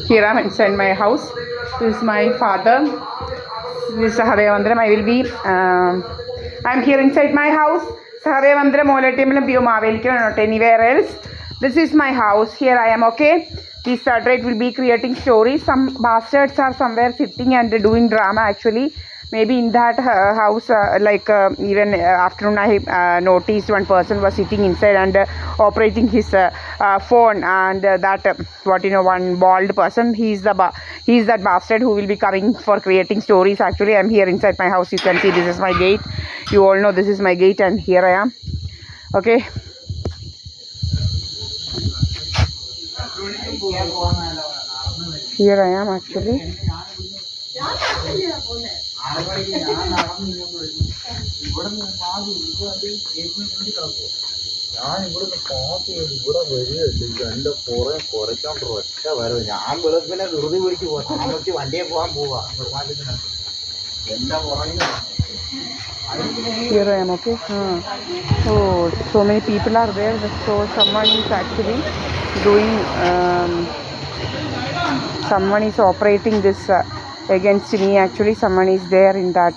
Here I am inside my house. This is my father. This is Sahadeva Mandiram. I will be. I am here inside my house. Sahadeva Mandiram. Moletiyambalam Piyumavelikku, not anywhere else. This is my house. Here I am. Okay. This Saturday will be creating stories. Some bastards are somewhere sitting and doing drama. Actually, maybe in that house, even afternoon, I noticed one person was sitting inside and operating his phone, and one bald person. He's that bastard who will be coming for creating stories. Actually, I'm here inside my house. You can see this is my gate. You all know this is my gate, and here I am. Okay. Here I am actually. Here I am, okay. Oh, so many people are there. So someone is actually doing. Someone is operating this against me. Actually, someone is there in that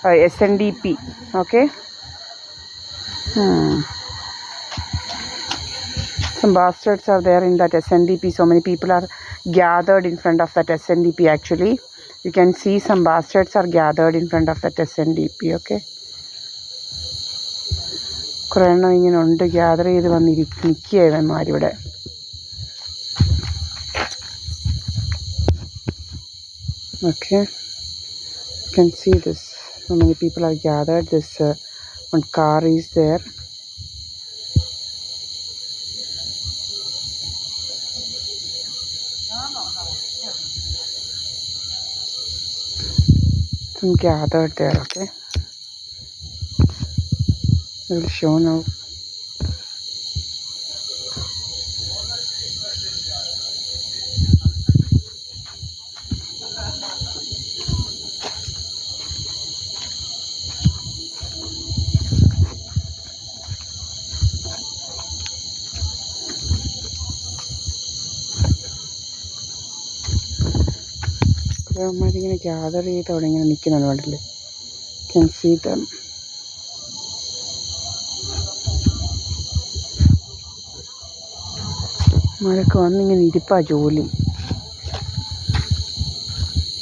SNDP. Okay. Some bastards are there in that SNDP. So many people are gathered in front of that SNDP. Actually, you can see some bastards are gathered in front of that SNDP. Okay. കുറേണ്ണം ഇങ്ങനെ ഉണ്ട്, gather ചെയ്ത് നിൽക്കുക ഇവന്മാരിവിടെ. Okay, you can see this. So many people are gathered. This one car is there. Some gathered there. Okay, I will show now. അവന്മാരിങ്ങനെ gather ചെയ്ത് അവിടെ ഇങ്ങനെ നിൽക്കുന്നുണ്ട്, കണ്ടില്ലേ? Can see them. അവന്മാരൊക്കെ വന്നിങ്ങനെ ഇരിപ്പാ ജോലി.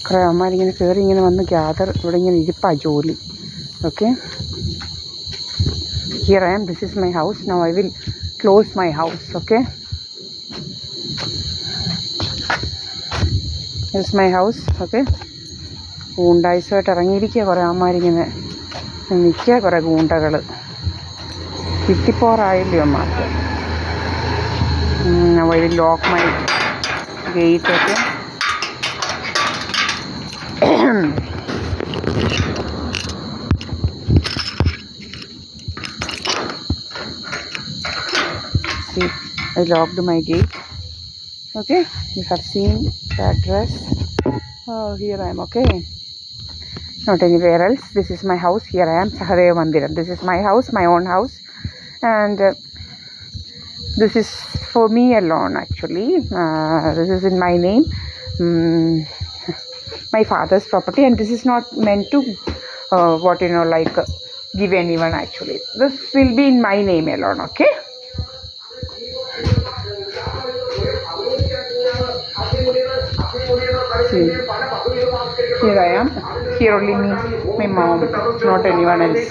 കുറേ അവന്മാരിങ്ങനെ കയറി ഇങ്ങനെ വന്ന് ഗ്യാദർ ഇവിടെ ഇങ്ങനെ ഇരിപ്പാ ജോലി. Okay, here I am. This is my house. Now I will close my house. Okay, this is my house. Okay, ഗൂണ്ടായിസായിട്ട് ഇറങ്ങിയിരിക്കുക കുറേ അമ്മമാരിങ്ങനെ നിൽക്കുക, കുറേ ഗൂണ്ടകൾ. കിട്ടിപ്പോറായില്ലേ അമ്മമാർക്ക്. I will lock my gate. Okay, see, I locked my gate. Okay, you have seen the address. Oh, here I am. Okay, not anywhere else. This is my house. Here I am, Sahadeva Mandiram. This is my house, my own house, and this is for me alone. Actually, this is in my name, my father's property, and this is not meant to give anyone. Actually, this will be in my name alone. Okay. See, here I am. Here only me, my mom, not anyone else.